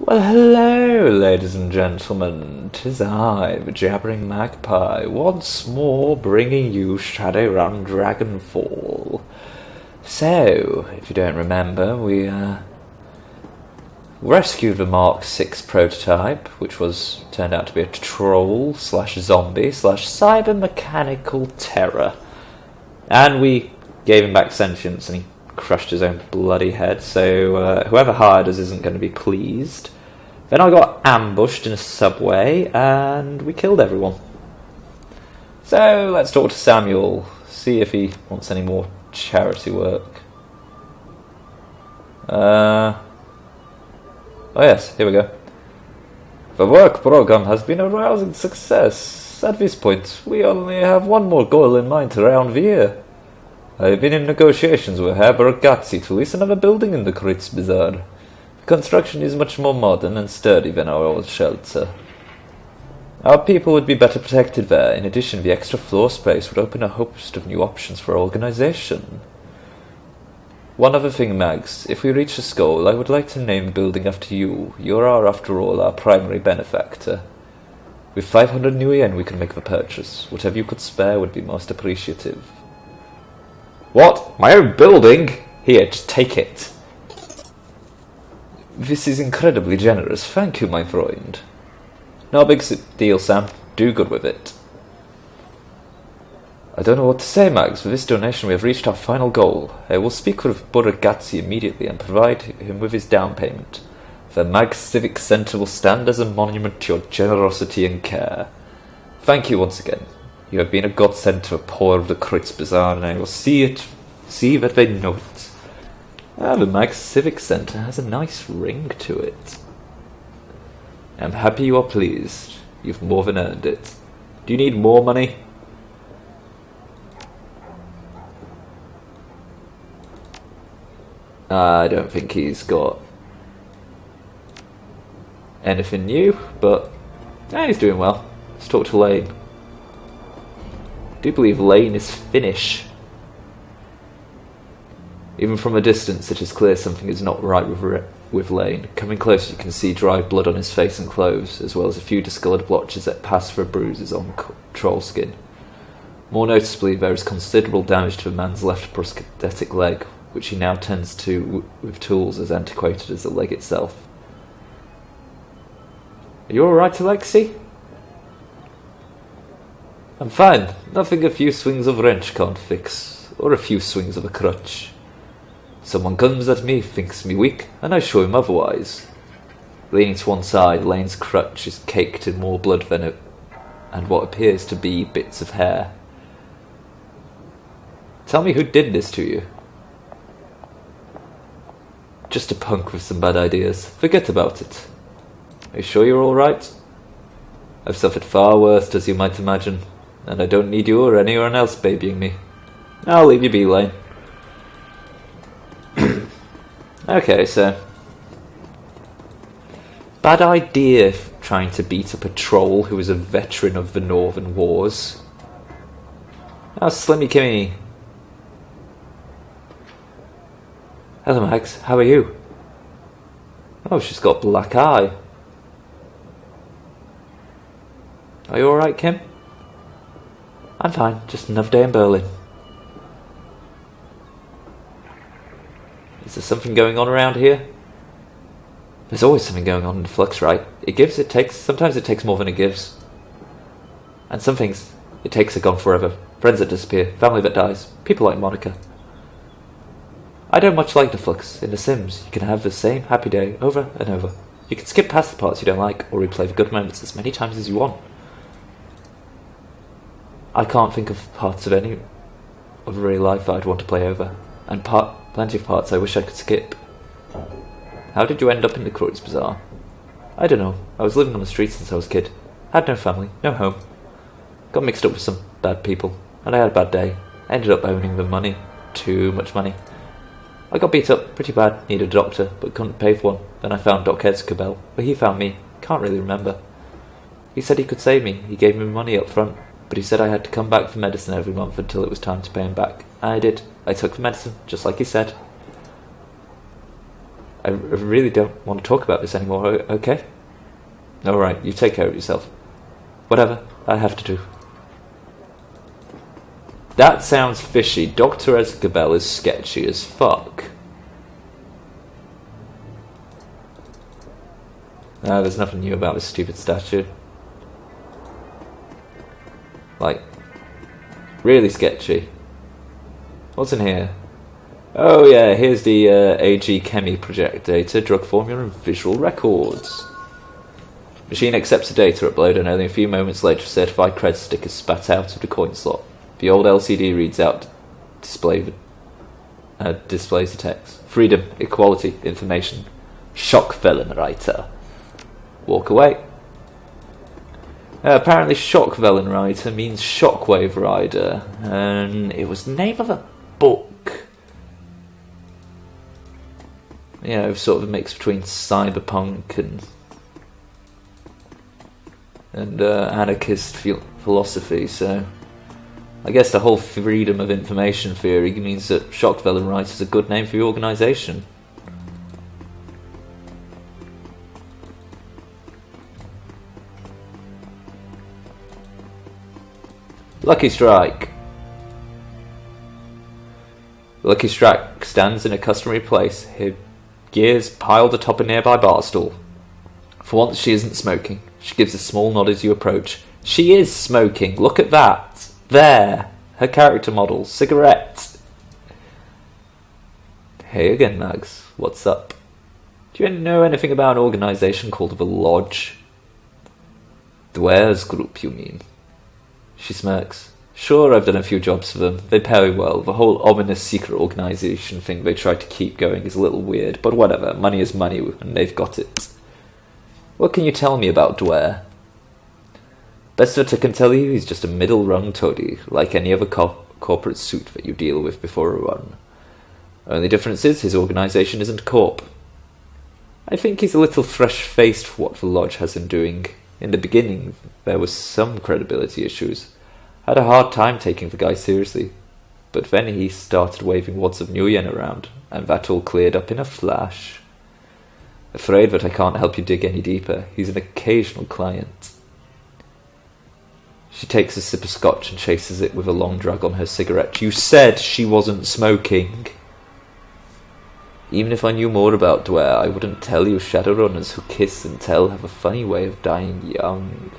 Well, hello, ladies and gentlemen. 'Tis I, the jabbering magpie, once more bringing you Shadowrun Dragonfall. So, if you don't remember, we rescued the Mark 6 prototype, which turned out to be a troll/zombie/cyber-mechanical terror. And we gave him back sentience, and he crushed his own bloody head, so whoever hired us isn't going to be pleased. Then I got ambushed in a subway, and we killed everyone. So let's talk to Samuel, see if he wants any more charity work. Oh yes, here we go. The work program has been a rousing success. At this point, we only have one more goal in mind around the year. I've been in negotiations with Herr Bargatzi to lease another building in the Kritz Bazaar. The construction is much more modern and sturdy than our old shelter. Our people would be better protected there. In addition, the extra floor space would open a host of new options for our organization. One other thing, Mags. If we reach this goal, I would like to name the building after you. You are, after all, our primary benefactor. With 500 new yen, we can make the purchase. Whatever you could spare would be most appreciative. What? My own building? Here, just take it. This is incredibly generous. Thank you, my friend. No big deal, Sam. Do good with it. I don't know what to say, Mags. With this donation, we have reached our final goal. I will speak with Boragazzi immediately and provide him with his down payment. The Mags Civic Centre will stand as a monument to your generosity and care. Thank you once again. You have been a godsend to the poor of the Kritz Bazaar, and I will see that they know it. The Mags Civic Centre has a nice ring to it. I'm happy you are pleased. You've more than earned it. Do you need more money? I don't think he's got anything new, but he's doing well. Let's talk to Lane. I do believe Lane is Finnish. Even from a distance, it is clear something is not right with Lane. Coming closer, you can see dried blood on his face and clothes, as well as a few discoloured blotches that pass for bruises on troll skin. More noticeably, there is considerable damage to the man's left prosthetic leg, which he now tends to with tools as antiquated as the leg itself. Are you alright, Alexi? I'm fine. Nothing a few swings of wrench can't fix, or a few swings of a crutch. Someone comes at me, thinks me weak, and I show him otherwise. Leaning to one side, Lane's crutch is caked in more blood than it, and what appears to be bits of hair. Tell me who did this to you. Just a punk with some bad ideas. Forget about it. Are you sure you're alright? I've suffered far worse, as you might imagine, and I don't need you or anyone else babying me. I'll leave you be, Lane. Okay, so bad idea trying to beat up a troll who is a veteran of the Northern Wars. Oh, Slimmy Kimmy. Hello, Max. How are you? Oh, she's got a black eye. Are you alright, Kim? I'm fine. Just another day in Berlin. Is there something going on around here? There's always something going on in the Flux, right? It gives, it takes. Sometimes it takes more than it gives. And some things it takes are gone forever. Friends that disappear, family that dies, people like Monica. I don't much like the Flux. In The Sims, you can have the same happy day over and over. You can skip past the parts you don't like, or replay the good moments as many times as you want. I can't think of parts of any of real life that I'd want to play over, and plenty of parts I wish I could skip. How did you end up in the Kritz Bazaar? I don't know. I was living on the streets since I was a kid. Had no family, no home. Got mixed up with some bad people, and I had a bad day. Ended up owning the money. Too much money. I got beat up pretty bad, needed a doctor, but couldn't pay for one. Then I found Doc Hedscabell, but he found me. Can't really remember. He said he could save me. He gave me money up front, but he said I had to come back for medicine every month until it was time to pay him back. I did. I took the medicine, just like he said. I really don't want to talk about this anymore, okay? Alright, you take care of yourself. Whatever I have to do. That sounds fishy. Dr. Escabel is sketchy as fuck. No, there's nothing new about this stupid statue. Like, really sketchy. What's in here? Oh yeah, here's the AG Chemi project data, drug formula and visual records. Machine accepts the data upload and only a few moments later a certified cred stick is spat out of the coin slot. The old LCD reads out, displays the text. Freedom, equality, information. Schockvellenreiter. Walk away. Apparently Schockvellenreiter means shockwave rider, and it was the name of a book. You know, sort of a mix between cyberpunk and anarchist philosophy, so I guess the whole freedom of information theory means that Schockvellenreiter is a good name for your organisation. Lucky Strike. Lucky Strike stands in a customary place, her gears piled atop a nearby bar stool. For once she isn't smoking. She gives a small nod as you approach. She is smoking, look at that. There, her character model, cigarette. Hey again, Mags, what's up? Do you know anything about an organisation called the Lodge? The Wares Group, you mean? She smirks. Sure, I've done a few jobs for them. They pay well. The whole ominous secret organisation thing they try to keep going is a little weird, but whatever. Money is money, and they've got it. What can you tell me about Dwyer? Best that I can tell you, he's just a middle-rung toady, like any other corporate suit that you deal with before a run. Only difference is his organisation isn't corp. I think he's a little fresh-faced for what the Lodge has him doing. In the beginning, there was some credibility issues. I had a hard time taking the guy seriously. But then he started waving wads of Nguyen around, and that all cleared up in a flash. Afraid that I can't help you dig any deeper. He's an occasional client. She takes a sip of scotch and chases it with a long drag on her cigarette. You said she wasn't smoking. Even if I knew more about Dwyer, I wouldn't tell you Shadowrunners who kiss and tell have a funny way of dying young.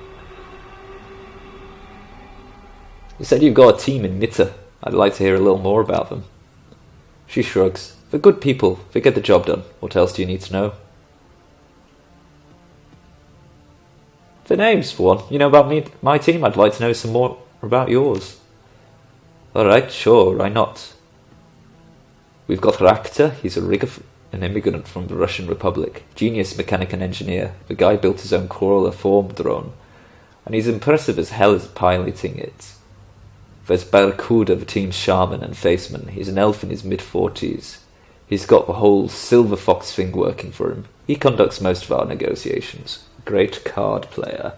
You said you've got a team in Nitta. I'd like to hear a little more about them. She shrugs. They're good people. They get the job done. What else do you need to know? The names, for one. You know about my team? I'd like to know some more about yours. Alright, sure, why not? We've got Rakta. He's a rigger, an immigrant from the Russian Republic. Genius mechanic and engineer. The guy built his own crawler form drone. And he's impressive as hell as piloting it. There's Barracuda, the team's shaman and faceman. He's an elf in his mid-40s. He's got the whole Silver Fox thing working for him. He conducts most of our negotiations. Great card player.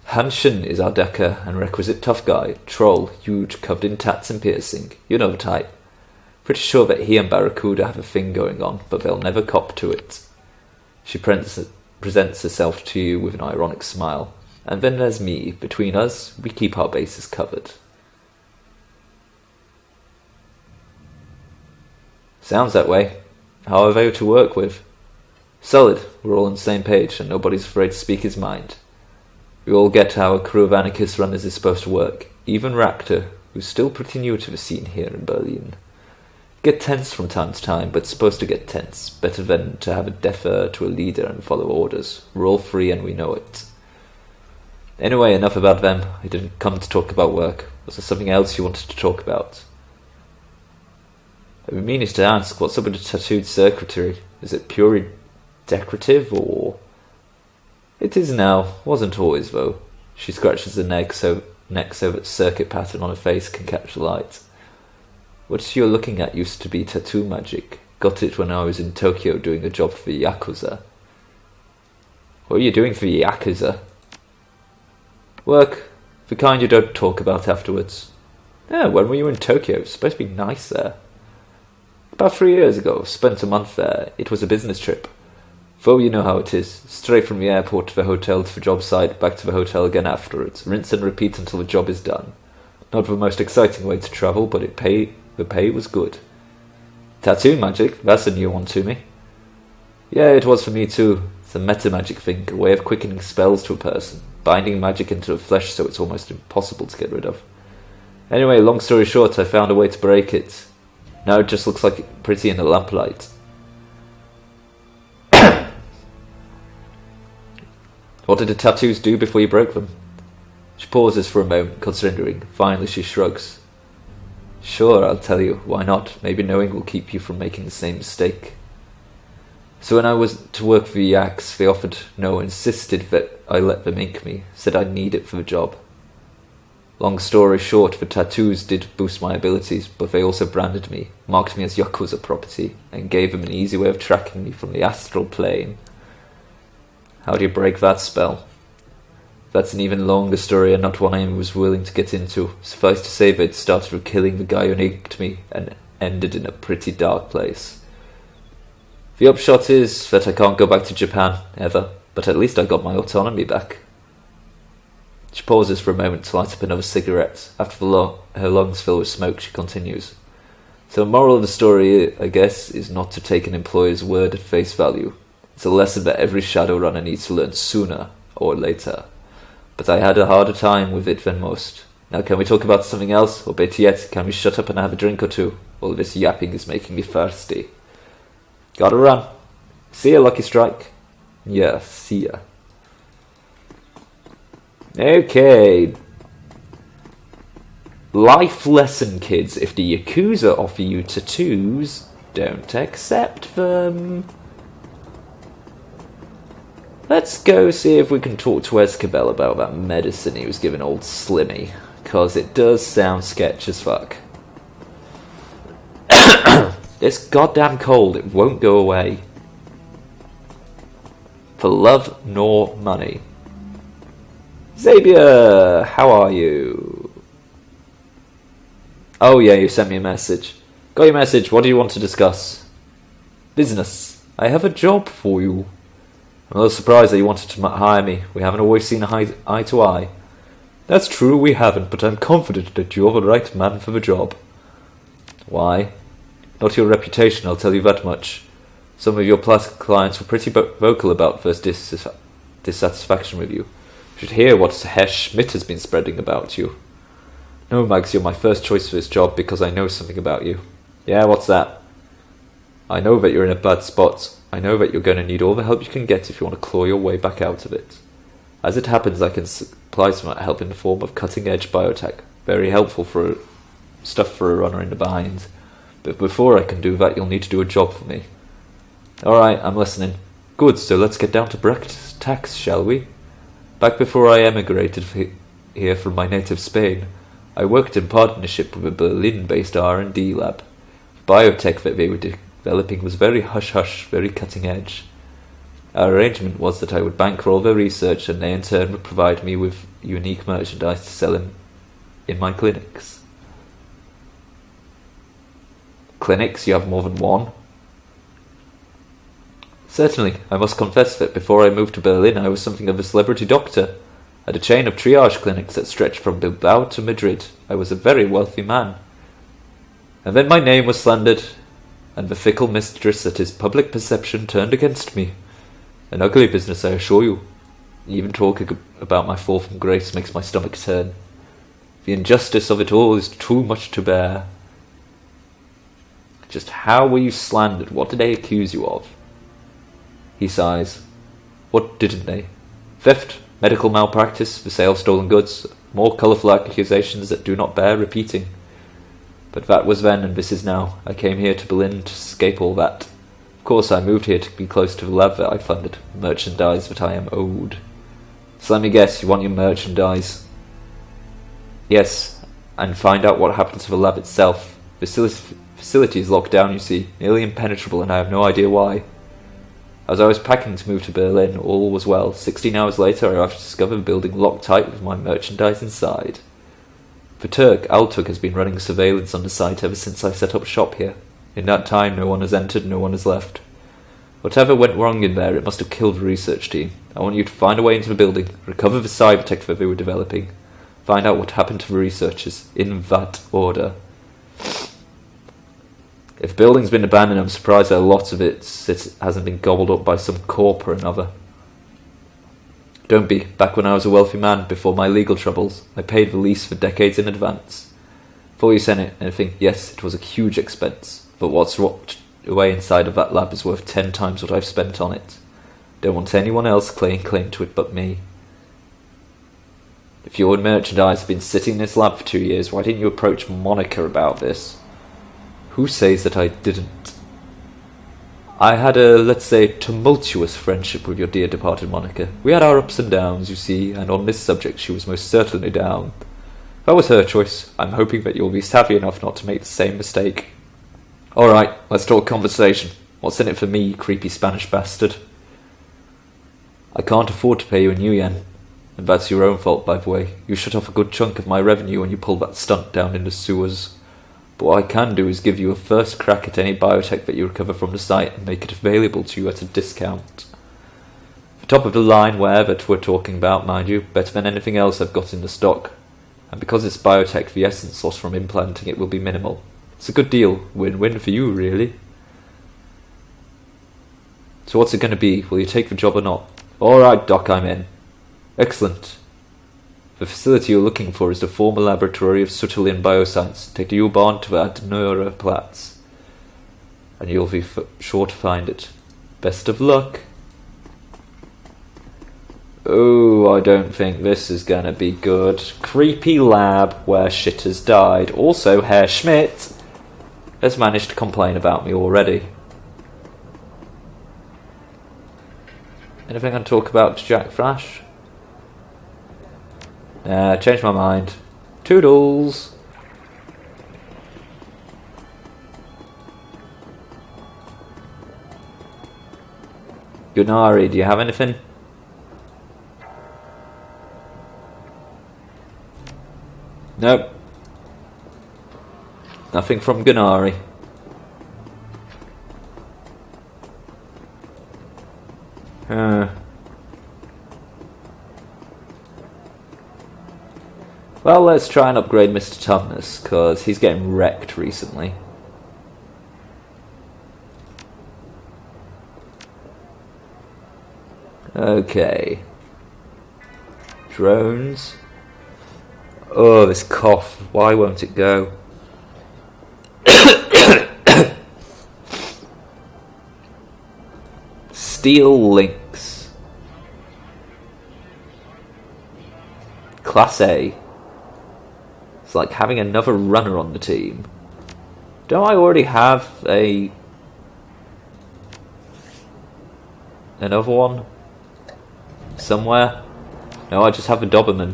Hanshin is our decker and requisite tough guy. Troll, huge, covered in tats and piercing. You know the type. Pretty sure that he and Barracuda have a thing going on, but they'll never cop to it. She presents herself to you with an ironic smile. And then there's me. Between us, we keep our bases covered. Sounds that way. How are they to work with? Solid. We're all on the same page, and nobody's afraid to speak his mind. We all get how a crew of anarchist runners is supposed to work. Even Rakta, who's still pretty new to the scene here in Berlin. Get tense from time to time, but supposed to get tense. Better than to have a defer to a leader and follow orders. We're all free and we know it. Anyway, enough about them. I didn't come to talk about work. Was there something else you wanted to talk about? I've been meaning to ask, what's up with the tattooed secretary? Is it purely decorative, or...? It is now. Wasn't always, though. She scratches her neck so that circuit pattern on her face can catch the light. What you're looking at used to be tattoo magic. Got it when I was in Tokyo doing a job for Yakuza. What are you doing for Yakuza? Work. The kind you don't talk about afterwards. Yeah, when were you in Tokyo? It's supposed to be nice there. About 3 years ago, spent a month there. It was a business trip. Though you know how it is. Straight from the airport to the hotel to the job site, back to the hotel again afterwards. Rinse and repeat until the job is done. Not the most exciting way to travel, but the pay was good. Tattoo magic, that's a new one to me. Yeah, it was for me too. It's a meta magic thing, a way of quickening spells to a person, binding magic into the flesh so it's almost impossible to get rid of. Anyway, long story short, I found a way to break it. Now it just looks like pretty in the lamplight. What did the tattoos do before you broke them? She pauses for a moment, considering. Finally she shrugs. Sure, I'll tell you. Why not? Maybe knowing will keep you from making the same mistake. So when I was to work for the Axe, they insisted that I let them ink me, said I'd need it for the job. Long story short, the tattoos did boost my abilities, but they also branded me, marked me as Yakuza property, and gave them an easy way of tracking me from the astral plane. How do you break that spell? That's an even longer story and not one I was willing to get into. Suffice to say that it started with killing the guy who inked me and ended in a pretty dark place. The upshot is that I can't go back to Japan, ever, but at least I got my autonomy back. She pauses for a moment to light up another cigarette. After her lungs fill with smoke, she continues. So the moral of the story, I guess, is not to take an employer's word at face value. It's a lesson that every Shadowrunner needs to learn sooner or later. But I had a harder time with it than most. Now can we talk about something else? Or better yet, can we shut up and have a drink or two? All this yapping is making me thirsty. Gotta run. See ya, Lucky Strike. Yeah, see ya. Okay. Life lesson, kids. If the Yakuza offer you tattoos, don't accept them. Let's go see if we can talk to Escabel about that medicine he was giving old Slimmy, cause it does sound sketch as fuck. This goddamn cold, it won't go away. For love nor money. Xavier, how are you? Oh yeah, you sent me a message. Got your message, what do you want to discuss? Business. I have a job for you. I'm a little surprised that you wanted to hire me. We haven't always seen eye to eye. That's true, we haven't, but I'm confident that you're the right man for the job. Why? Not your reputation, I'll tell you that much. Some of your past clients were pretty vocal about first dissatisfaction with you. You should hear what Herr Schmidt has been spreading about you. No, Mags, you're my first choice for this job because I know something about you. Yeah, what's that? I know that you're in a bad spot. I know that you're going to need all the help you can get if you want to claw your way back out of it. As it happens, I can supply some help in the form of cutting-edge biotech. Very helpful for stuff for a runner in the behind. But before I can do that, you'll need to do a job for me. Alright, I'm listening. Good, so let's get down to brass tacks, shall we? Back before I emigrated here from my native Spain, I worked in partnership with a Berlin-based R&D lab. Biotech that they were developing was very hush-hush, very cutting-edge. Our arrangement was that I would bankroll their research and they in turn would provide me with unique merchandise to sell in my clinics. Clinics? You have more than one? Certainly, I must confess that before I moved to Berlin I was something of a celebrity doctor. I had a chain of triage clinics that stretched from Bilbao to Madrid. I was a very wealthy man. And then my name was slandered, and the fickle mistress at his public perception turned against me. An ugly business, I assure you. Even talking about my fall from grace makes my stomach turn. The injustice of it all is too much to bear. Just how were you slandered? What did they accuse you of? He sighs. What didn't they? Theft, medical malpractice, the sale of stolen goods, more colourful accusations that do not bear repeating. But that was then, and this is now. I came here to Berlin to escape all that. Of course, I moved here to be close to the lab that I funded, merchandise that I am owed. So let me guess, you want your merchandise? Yes, and find out what happened to the lab itself. The facility is locked down, you see, nearly impenetrable, and I have no idea why. As I was packing to move to Berlin, all was well. 16 hours later, I arrived to discover the building locked tight with my merchandise inside. The Turk, Altuk, has been running surveillance on the site ever since I set up shop here. In that time, no one has entered, no one has left. Whatever went wrong in there, it must have killed the research team. I want you to find a way into the building, recover the cybertech that they were developing, find out what happened to the researchers, in that order. If the building's been abandoned, I'm surprised that a lot of it hasn't been gobbled up by some corp or another. Don't be. Back when I was a wealthy man, before my legal troubles, I paid the lease for decades in advance. Before you sent anything, yes, it was a huge expense, but what's rotted away inside of that lab is worth 10 times what I've spent on it. Don't want anyone else laying claim to it but me. If your merchandise had been sitting in this lab for 2 years, why didn't you approach Monica about this? Who says that I didn't? I had a, let's say, tumultuous friendship with your dear departed Monica. We had our ups and downs, you see, and on this subject she was most certainly down. That was her choice. I'm hoping that you'll be savvy enough not to make the same mistake. Alright, let's talk conversation. What's in it for me, you creepy Spanish bastard? I can't afford to pay you in new yen. And that's your own fault, by the way. You shut off a good chunk of my revenue when you pulled that stunt down in the sewers. But what I can do is give you a first crack at any biotech that you recover from the site and make it available to you at a discount. The top of the line ware that we're talking about, mind you, better than anything else I've got in the stock. And because it's biotech, the essence loss from implanting it will be minimal. It's a good deal. Win-win for you, really. So what's it going to be? Will you take the job or not? Alright, Doc, I'm in. Excellent. The facility you're looking for is the former laboratory of Suttalian Bioscience. Take the U-Bahn to the Adnura Platz, and you'll be sure to find it. Best of luck. Oh, I don't think this is gonna be good. Creepy lab where shit has died. Also, Herr Schmidt has managed to complain about me already. Anything I can talk about to Jack Flash? Changed my mind. Toodles! Gunari, do you have anything? Nope. Nothing from Gunari. Well, let's try and upgrade Mr. Tumnus, because he's getting wrecked recently. Okay. Drones. Oh, this cough. Why won't it go? Steel links. Class A. It's like having another runner on the team. Don't I already have another one? Somewhere? No, I just have a Doberman.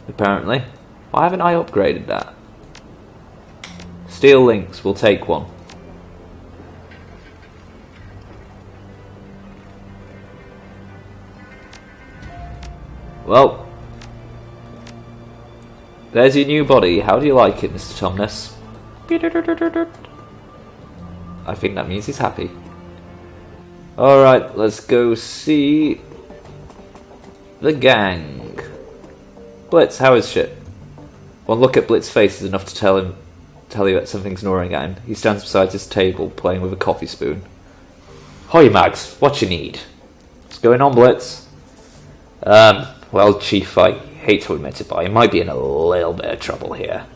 Apparently. Why haven't I upgraded that? Steel links, we'll take one. Well, there's your new body. How do you like it, Mr. Tumnus? I think that means he's happy. Alright, let's go see the gang. Blitz, how is shit? One look at Blitz's face is enough to tell you that something's gnawing at him. He stands beside his table, playing with a coffee spoon. Hoy, Mags, what you need? What's going on, Blitz? Well, Chief, I hate to admit it, but I might be in a little bit of trouble here.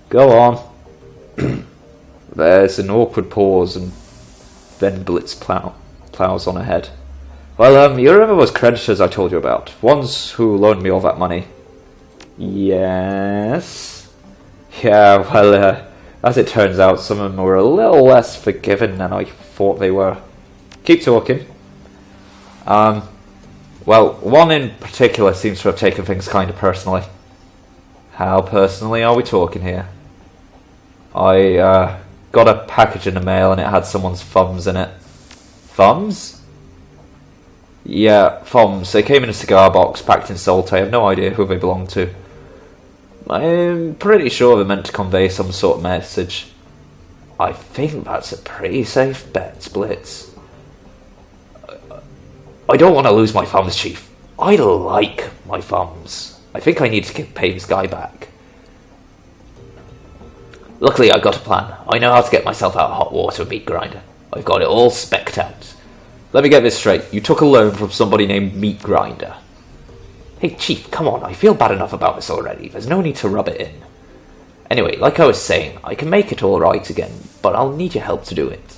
Go on. There's an awkward pause, and then Blitz plows on ahead. Well, you remember those creditors I told you about? Ones who loaned me all that money? Yes. Yeah, well, as it turns out, some of them were a little less forgiving than I thought they were. Keep talking. Well, one in particular seems to have taken things kind of personally. How personally are we talking here? I got a package in the mail and it had someone's thumbs in it. Thumbs? Yeah, thumbs. They came in a cigar box, packed in salt. I have no idea who they belong to. I'm pretty sure they're meant to convey some sort of message. I think that's a pretty safe bet, Blitz. I don't want to lose my thumbs, Chief. I like my thumbs. I think I need to pay this guy back. Luckily, I got a plan. I know how to get myself out of hot water with Meat Grinder. I've got it all specced out. Let me get this straight. You took a loan from somebody named Meat Grinder. Hey, Chief, come on. I feel bad enough about this already. There's no need to rub it in. Anyway, like I was saying, I can make it all right again, but I'll need your help to do it.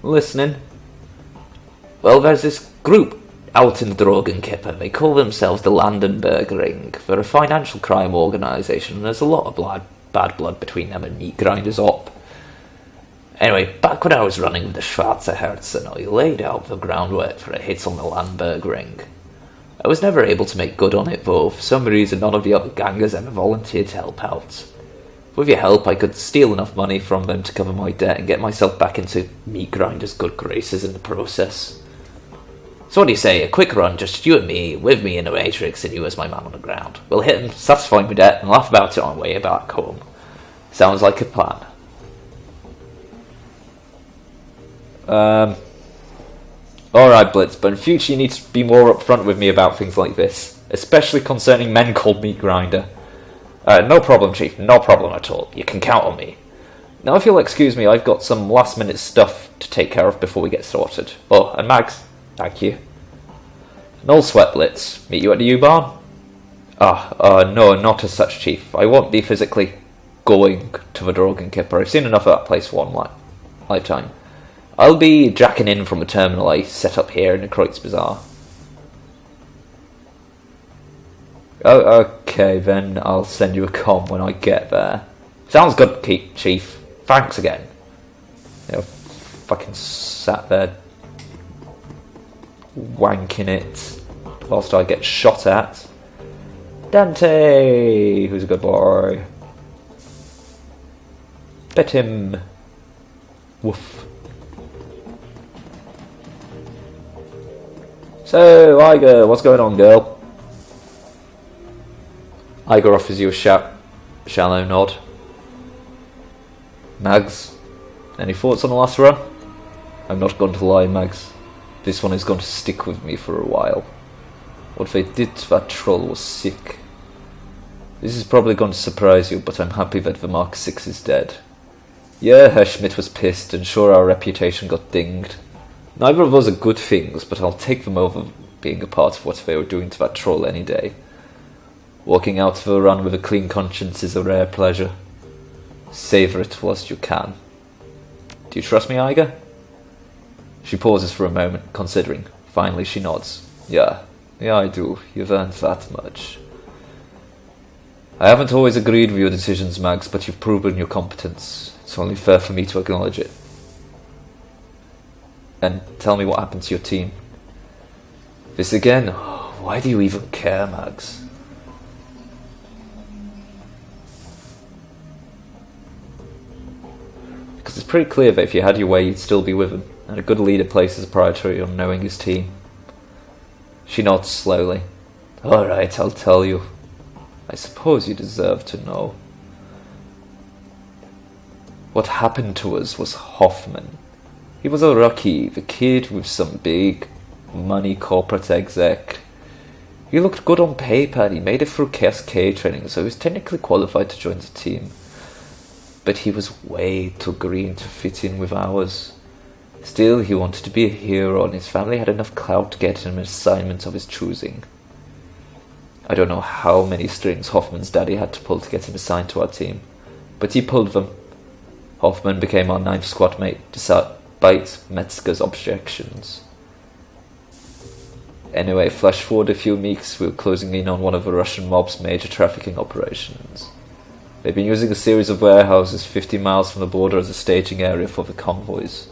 Listening? Well, there's this group out in Dragonfall. They call themselves the Landenberg Ring. They're a financial crime organisation, and there's a lot of bad blood between them and Meat Grinder's op. Anyway, back when I was running with the Schwarze Herzen, I laid out the groundwork for a hit on the Landberg Ring. I was never able to make good on it, though. For some reason, none of the other gangers ever volunteered to help out. With your help, I could steal enough money from them to cover my debt and get myself back into Meat Grinder's good graces in the process. So what do you say, a quick run, just you and me, with me in the Matrix and you as my man on the ground. We'll hit him, satisfy my debt, and laugh about it on our way back home. Sounds like a plan. Alright, Blitz, but in future you need to be more upfront with me about things like this, especially concerning men called Meat Grinder. No problem, Chief, no problem at all. You can count on me. Now, if you'll excuse me, I've got some last-minute stuff to take care of before we get started. Oh, and Mags, thank you. No sweat, Blitz. Meet you at the U-Barn? No, not as such, Chief. I won't be physically going to the Dragonfall. I've seen enough of that place for one lifetime. I'll be jacking in from a terminal I set up here in the Kreutz Bazaar. Oh, okay, then I'll send you a comm when I get there. Sounds good, Chief. Thanks again. Fucking sat there wanking it whilst I get shot at. Dante, who's a good boy. Bet him. Woof. So, Iger, what's going on, girl? Iger offers you a shallow nod. Mags, any thoughts on the last run? I'm not going to lie, Mags. This one is going to stick with me for a while. What they did to that troll was sick. This is probably going to surprise you, but I'm happy that the Mark 6 is dead. Yeah, Herr Schmidt was pissed, and sure our reputation got dinged. Neither of those are good things, but I'll take them over being a part of what they were doing to that troll any day. Walking out of a run with a clean conscience is a rare pleasure. Savour it whilst you can. Do you trust me, Iger? She pauses for a moment, considering. Finally she nods. Yeah, I do. You've earned that much. I haven't always agreed with your decisions, Mags, but you've proven your competence. It's only fair for me to acknowledge it. And tell me what happened to your team. This again? Why do you even care, Mags? Because it's pretty clear that if you had your way, you'd still be with him, and a good leader places a priority on knowing his team. She nods slowly. Alright, I'll tell you. I suppose you deserve to know. What happened to us was Hoffman. He was a rookie, the kid with some big money corporate exec. He looked good on paper, he made it through KSK training, so he was technically qualified to join the team. But he was way too green to fit in with ours. Still, he wanted to be a hero, and his family had enough clout to get him an assignment of his choosing. I don't know how many strings Hoffman's daddy had to pull to get him assigned to our team, but he pulled them. Hoffman became our 9th squad mate, despite Metzger's objections. Anyway, flash forward a few weeks, we were closing in on one of the Russian mob's major trafficking operations. They've been using a series of warehouses 50 miles from the border as a staging area for the convoys.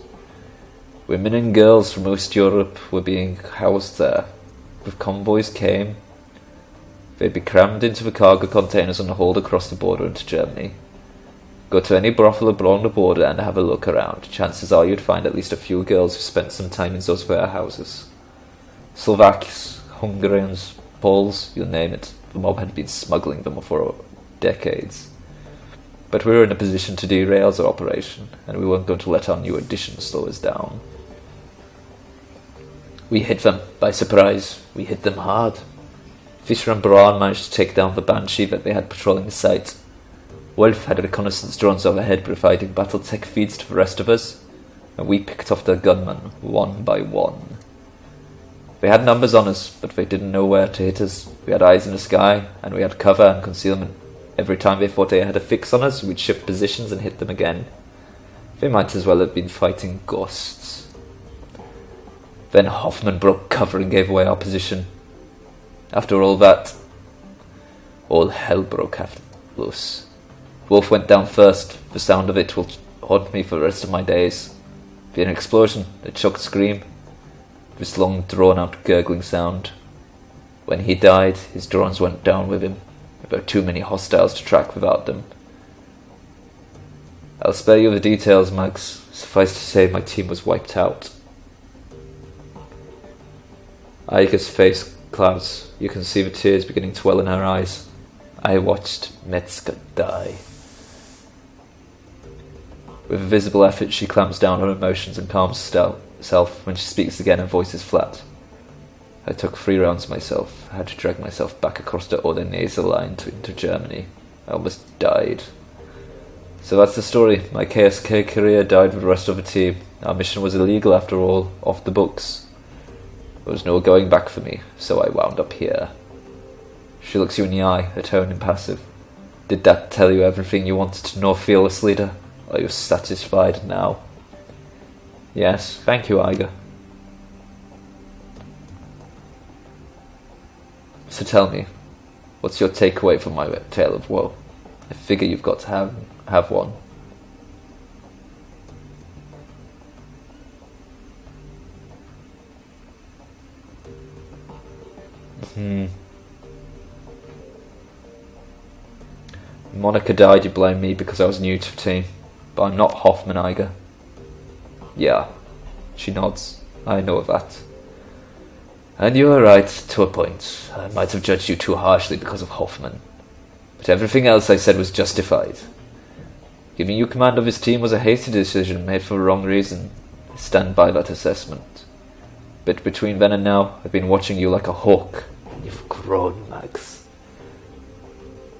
Women and girls from East Europe were being housed there. With convoys came, they'd be crammed into the cargo containers and hauled across the border into Germany. Go to any brothel along the border and have a look around. Chances are you'd find at least a few girls who spent some time in those warehouses. Slovakians, Hungarians, Poles, you name it. The mob had been smuggling them for decades. But we were in a position to derail our operation, and we weren't going to let our new addition slow us down. We hit them by surprise. We hit them hard. Fisher and Braun managed to take down the Banshee that they had patrolling the site. Wolf had reconnaissance drones overhead providing battle tech feeds to the rest of us, and we picked off their gunmen one by one. They had numbers on us, but they didn't know where to hit us. We had eyes in the sky, and we had cover and concealment. Every time they thought they had a fix on us, we'd shift positions and hit them again. They might as well have been fighting ghosts. Then Hoffman broke cover and gave away our position. After all that, all hell broke loose. Wolf went down first. The sound of it will haunt me for the rest of my days. Be an explosion, a choked scream, this long drawn-out gurgling sound. When he died, his drones went down with him. There were too many hostiles to track without them. I'll spare you the details, Max. Suffice to say, my team was wiped out. Aiga's face clouds. You can see the tears beginning to well in her eyes. I watched Metzger die. With a visible effort, she clamps down her emotions and calms herself. When she speaks again, her voice is flat. I took 3 rounds myself. I had to drag myself back across the Oder-Nese line into Germany. I almost died. So that's the story. My KSK career died with the rest of the team. Our mission was illegal after all, off the books. There was no going back for me, so I wound up here. She looks you in the eye, her tone impassive. Did that tell you everything you wanted to know, fearless leader? Are you satisfied now? Yes, thank you, Aiga. So tell me, what's your takeaway from my tale of woe? I figure you've got to have one. Monica died, you blame me because I was new to the team. But I'm not Hoffman, Aiga. Yeah, she nods. I know of that. And you are right, to a point. I might have judged you too harshly because of Hoffman. But everything else I said was justified. Giving you command of his team was a hasty decision made for the wrong reason. I stand by that assessment. But between then and now, I've been watching you like a hawk. You've grown, Max.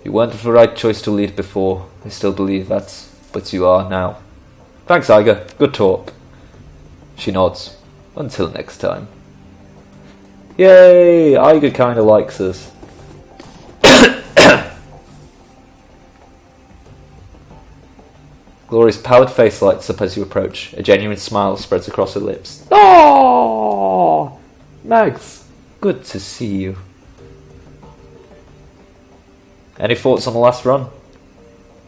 You weren't the right choice to lead before. I still believe that. But you are now. Thanks, Aiga. Good talk. She nods. Until next time. Yay! Aiga kinda likes us. Glory's pallid face lights up as you approach. A genuine smile spreads across her lips. Oh, Max, good to see you. Any thoughts on the last run?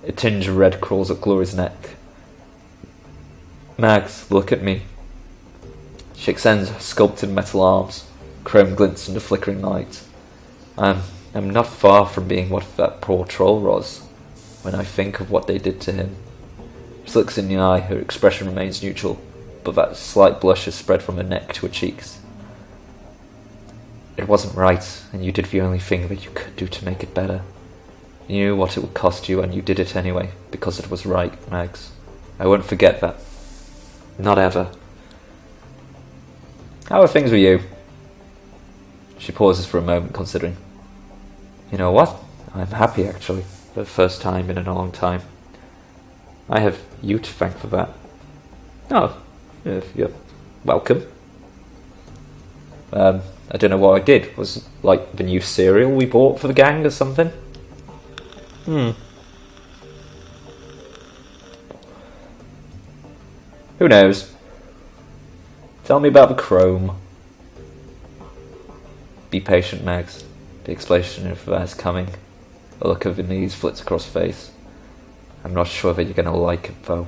A tinge of red crawls up Glory's neck. Max, look at me. She extends her sculpted metal arms. Chrome glints in the flickering light. I'm not far from being what that poor troll was. When I think of what they did to him. She looks in the eye, her expression remains neutral, but that slight blush has spread from her neck to her cheeks. It wasn't right, and you did the only thing that you could do to make it better. You knew what it would cost you, and you did it anyway, because it was right, Mags. I won't forget that. Not ever. How are things with you? She pauses for a moment, considering. You know what? I'm happy, actually, for the first time in a long time. I have you to thank for that. Oh, you're welcome. I don't know what I did. Was it like the new cereal we bought for the gang or something? Who knows? Tell me about the chrome. Be patient, Mags. The explosion of that is coming. A look of unease flits across her face. I'm not sure that you're going to like it, though.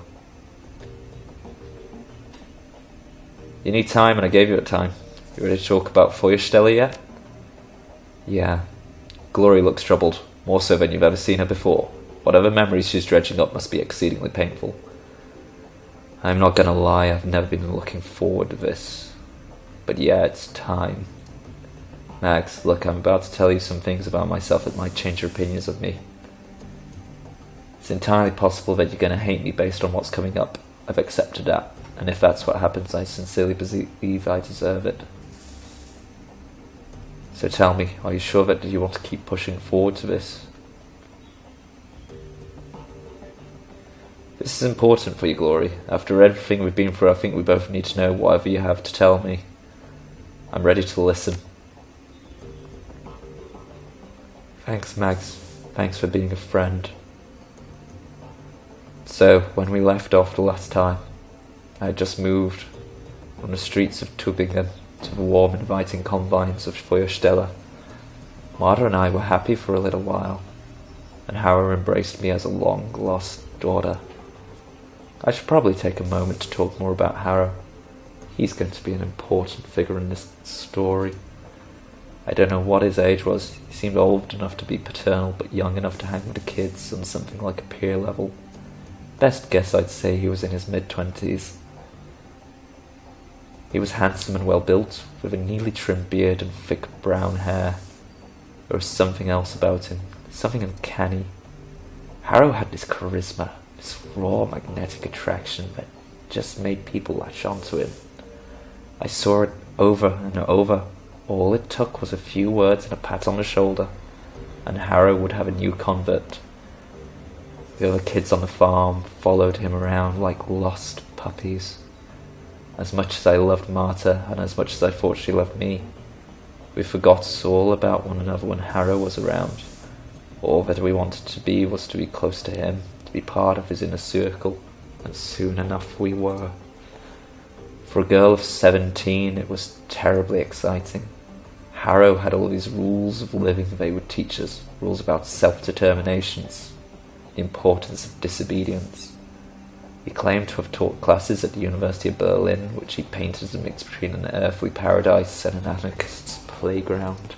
You need time, and I gave you the time. You ready to talk about Feuerstelle yet? Yeah. Glory looks troubled, more so than you've ever seen her before. Whatever memories she's dredging up must be exceedingly painful. I'm not going to lie, I've never been looking forward to this. But yeah, it's time. Max, look, I'm about to tell you some things about myself that might change your opinions of me. It's entirely possible that you're going to hate me based on what's coming up. I've accepted that, and if that's what happens, I sincerely believe I deserve it. So tell me, are you sure that you want to keep pushing forward to this? This is important for you, Glory. After everything we've been through, I think we both need to know whatever you have to tell me. I'm ready to listen. Thanks, Mags. Thanks for being a friend. So, when we left off the last time, I had just moved from the streets of Tübingen to the warm, inviting confines of Feuerstelle. Marta and I were happy for a little while, and Harrow embraced me as a long-lost daughter. I should probably take a moment to talk more about Harrow. He's going to be an important figure in this story. I don't know what his age was. He seemed old enough to be paternal, but young enough to hang with the kids on something like a peer level. Best guess, I'd say he was in his mid-20s. He was handsome and well-built, with a neatly trimmed beard and thick brown hair. There was something else about him, something uncanny. Harrow had this charisma, this raw magnetic attraction that just made people latch onto him. I saw it over and over. All it took was a few words and a pat on the shoulder, and Harrow would have a new convert. The other kids on the farm followed him around like lost puppies. As much as I loved Marta, and as much as I thought she loved me, we forgot all about one another when Harrow was around. All that we wanted to be was to be close to him, to be part of his inner circle, and soon enough we were. For a girl of 17, it was terribly exciting. Harrow had all these rules of living they would teach us, rules about self-determinations, the importance of disobedience. He claimed to have taught classes at the University of Berlin, which he painted as a mix between an earthly paradise and an anarchist's playground.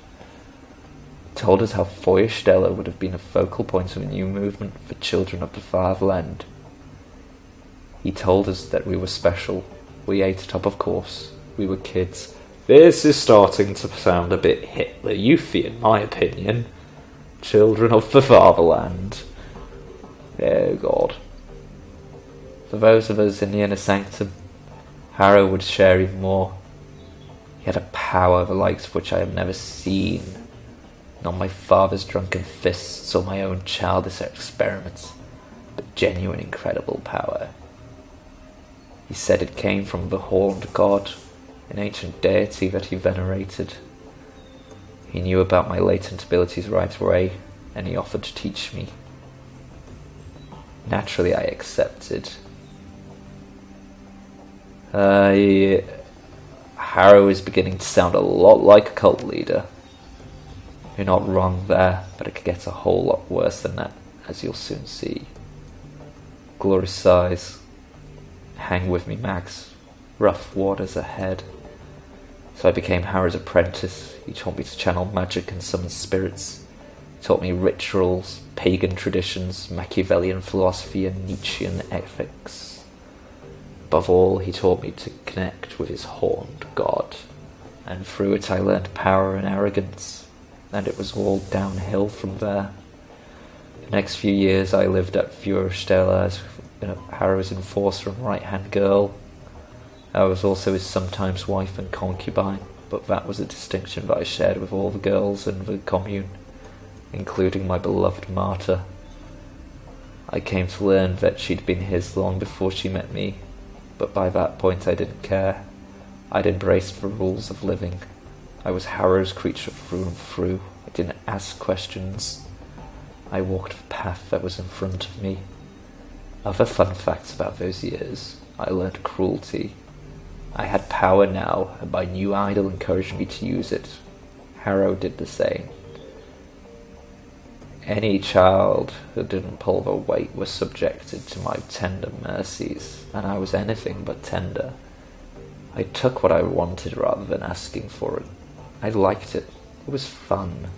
He told us how Feuerstelle would have been a focal point of a new movement for children of the fatherland. He told us that we were special. We ate it up, of course. We were kids. This is starting to sound a bit Hitler-Youthy, in my opinion. Children of the fatherland. Oh, God. For those of us in the inner sanctum, Harrow would share even more. He had a power the likes of which I have never seen. Not my father's drunken fists or my own childish experiments, but genuine incredible power. He said it came from the horned god, an ancient deity that he venerated. He knew about my latent abilities right away, and he offered to teach me. Naturally, I accepted. Harrow is beginning to sound a lot like a cult leader. You're not wrong there, but it could get a whole lot worse than that, as you'll soon see. Glory sighs. Hang with me, Max. Rough waters ahead. So I became Harrow's apprentice. He taught me to channel magic and summon spirits. He taught me rituals, pagan traditions, Machiavellian philosophy, and Nietzschean ethics. Above all, he taught me to connect with his horned god. And through it I learned power and arrogance. And it was all downhill from there. The next few years I lived at Feuerstelle as Harrow's enforcer and right-hand girl. I was also his sometimes wife and concubine, but that was a distinction that I shared with all the girls in the commune, including my beloved Marta. I came to learn that she'd been his long before she met me, but by that point I didn't care. I'd embraced the rules of living. I was Harrow's creature through and through. I didn't ask questions. I walked the path that was in front of me. Other fun facts about those years. I learned cruelty. I had power now, and my new idol encouraged me to use it. Harrow did the same. Any child who didn't pull their weight was subjected to my tender mercies, and I was anything but tender. I took what I wanted rather than asking for it. I liked it. It was fun.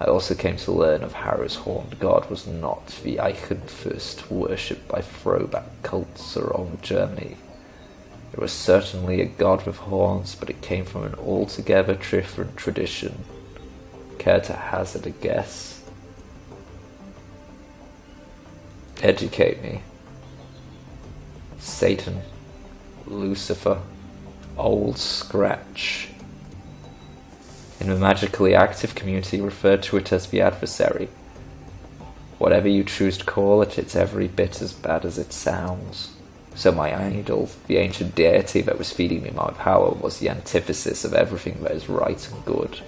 I also came to learn of Harrow's horned god was not the icon first worshipped by throwback cults around Germany. It was certainly a god with horns, but it came from an altogether different tradition. Care to hazard a guess? Educate me. Satan, Lucifer, Old Scratch. In the magically active community, referred to it as the adversary. Whatever you choose to call it, it's every bit as bad as it sounds. So my idol, the ancient deity that was feeding me my power, was the antithesis of everything that is right and good.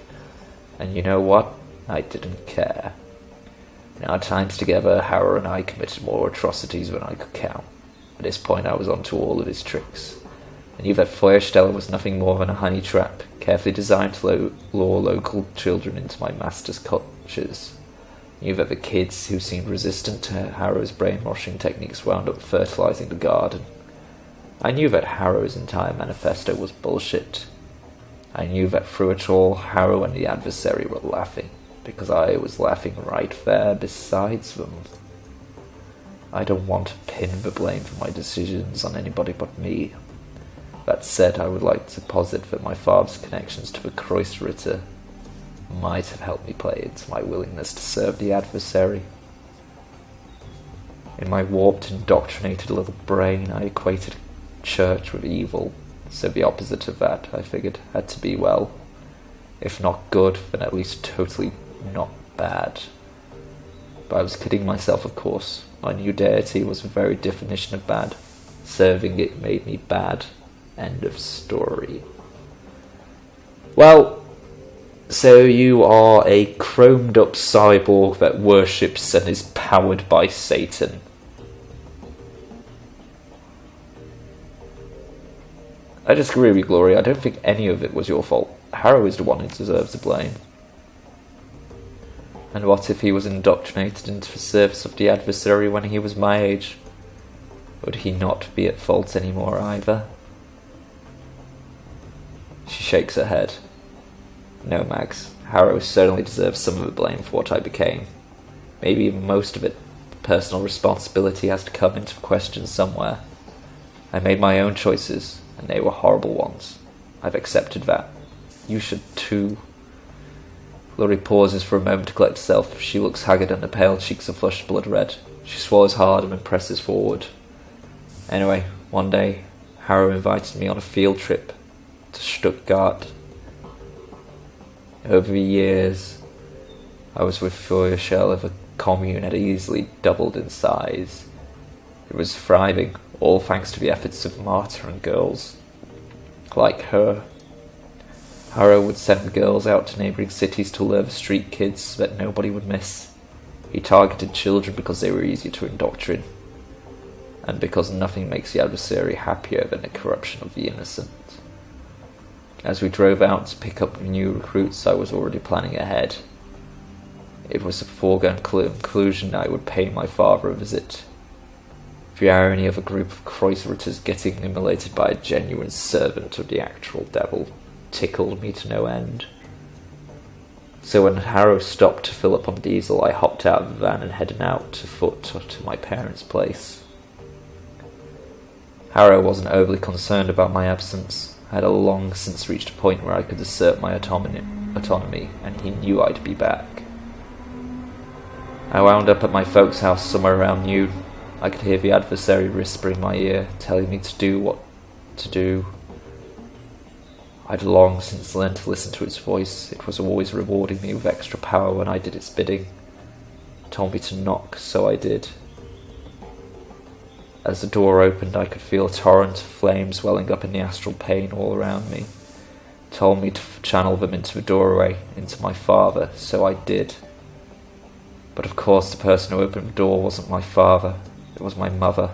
And you know what? I didn't care. In our times together, Harrow and I committed more atrocities than I could count. At this point I was onto all of his tricks. I knew that Feuersteller was nothing more than a honey trap, carefully designed to lure local children into my master's clutches. I knew that the kids who seemed resistant to Harrow's brainwashing techniques wound up fertilizing the garden. I knew that Harrow's entire manifesto was bullshit. I knew that through it all, Harrow and the adversary were laughing, because I was laughing right there beside them. I don't want to pin the blame for my decisions on anybody but me. That said, I would like to posit that my father's connections to the Kreuzritter might have helped me play into my willingness to serve the adversary. In my warped, indoctrinated little brain, I equated church with evil, so the opposite of that, I figured, had to be, well, if not good, then at least totally not bad. But I was kidding myself, of course. My new deity was the very definition of bad. Serving it made me bad. End of story. Well, so you are a chromed up cyborg that worships and is powered by Satan. I disagree with you, Glory. I don't think any of it was your fault. Harrow is the one who deserves the blame. And what if he was indoctrinated into the service of the adversary when he was my age? Would he not be at fault anymore either? She shakes her head. No, Max. Harrow certainly deserves some of the blame for what I became. Maybe even most of it. Personal responsibility has to come into question somewhere. I made my own choices, and they were horrible ones. I've accepted that. You should too. Glory pauses for a moment to collect herself. She looks haggard and her pale cheeks are flushed blood red. She swallows hard and then presses forward. Anyway, one day, Harrow invited me on a field trip to Stuttgart. Over the years, I was with Feuersteller. The commune had easily doubled in size. It was thriving, all thanks to the efforts of martyr and girls like her. Harrow would send girls out to neighbouring cities to lure the street kids that nobody would miss. He targeted children because they were easier to indoctrinate, and because nothing makes the adversary happier than the corruption of the innocent. As we drove out to pick up new recruits, I was already planning ahead. It was a foregone conclusion I would pay my father a visit. The irony of a group of Kreuzritters getting immolated by a genuine servant of the actual devil tickled me to no end. So when Harrow stopped to fill up on diesel, I hopped out of the van and headed out to foot to my parents' place. Harrow wasn't overly concerned about my absence. I had long since reached a point where I could assert my autonomy, and he knew I'd be back. I wound up at my folks' house somewhere around noon. I could hear the adversary whisper in my ear, telling me to do what to do. I'd long since learned to listen to its voice. It was always rewarding me with extra power when I did its bidding. It told me to knock, so I did. As the door opened, I could feel a torrent of flames welling up in the astral plane all around me. It told me to channel them into the doorway, into my father, so I did. But of course the person who opened the door wasn't my father, it was my mother.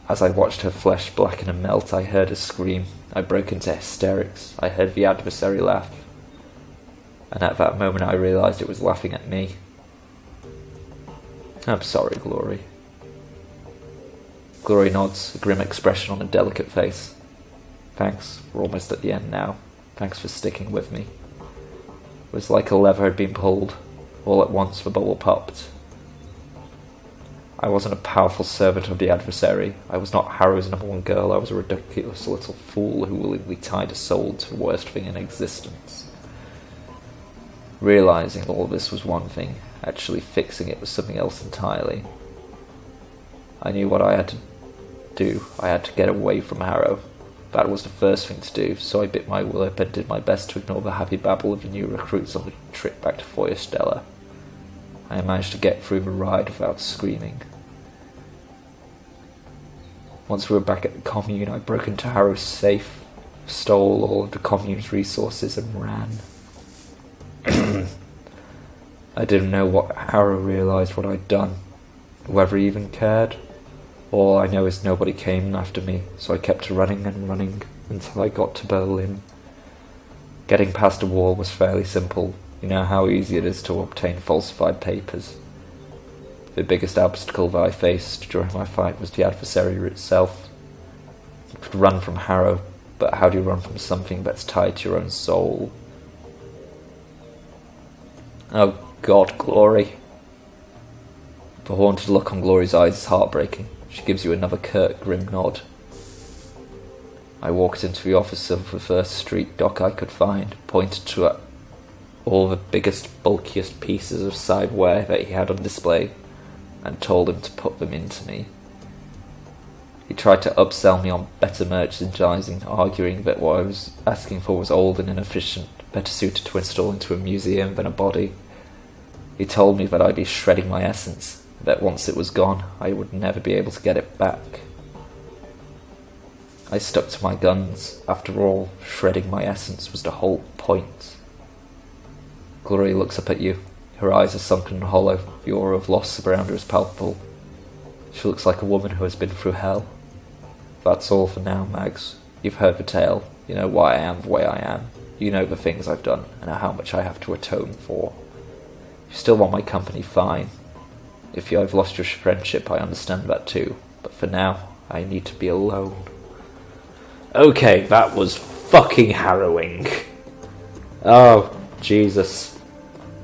As I watched her flesh blacken and melt, I heard her scream. I broke into hysterics. I heard the adversary laugh. And at that moment I realised it was laughing at me. I'm sorry, Glory. Glory nods, a grim expression on a delicate face. Thanks, we're almost at the end now. Thanks for sticking with me. It was like a lever had been pulled. All at once the bubble popped. I wasn't a powerful servant of the adversary. I was not Harrow's number one girl. I was a ridiculous little fool who willingly tied a soul to the worst thing in existence. Realising all this was one thing. Actually fixing it was something else entirely. I knew what I had to do. I had to get away from Harrow. That was the first thing to do, so I bit my lip and did my best to ignore the happy babble of the new recruits on the trip back to Feuerstella. I managed to get through the ride without screaming. Once we were back at the commune, I broke into Harrow's safe, stole all of the commune's resources and ran. I didn't know what Harrow realised what I'd done, whether he even cared. All I know is nobody came after me, so I kept running and running until I got to Berlin. Getting past a wall was fairly simple. You know how easy it is to obtain falsified papers. The biggest obstacle that I faced during my fight was the adversary itself. You could run from Harrow, but how do you run from something that's tied to your own soul? Oh God, Glory. The haunted look on Glory's eyes is heartbreaking. She gives you another curt, grim nod. I walked into the office of the first street dock I could find, pointed to all the biggest, bulkiest pieces of sideware that he had on display, and told him to put them into me. He tried to upsell me on better merchandising, arguing that what I was asking for was old and inefficient, better suited to install into a museum than a body. He told me that I'd be shredding my essence, that once it was gone, I would never be able to get it back. I stuck to my guns. After all, shredding my essence was the whole point. Glory looks up at you. Her eyes are sunken and hollow. The aura of loss around her is palpable. She looks like a woman who has been through hell. That's all for now, Mags. You've heard the tale. You know why I am the way I am. You know the things I've done, and how much I have to atone for. If you still want my company, fine. If I've lost your friendship, I understand that too. But for now, I need to be alone. Okay, that was fucking harrowing. Oh, Jesus.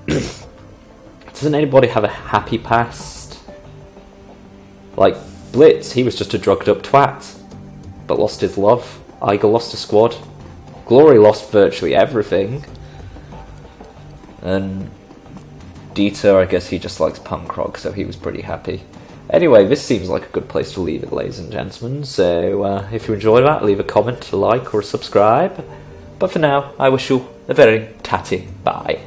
Doesn't anybody have a happy past? Like, Blitz, he was just a drugged up twat, but lost his love. Iger lost a squad. Glory lost virtually everything. And Dieter, I guess he just likes punk rock, so he was pretty happy. Anyway, this seems like a good place to leave it, ladies and gentlemen. So, if you enjoyed that, leave a comment, a like, or a subscribe. But for now, I wish you a very tatty bye.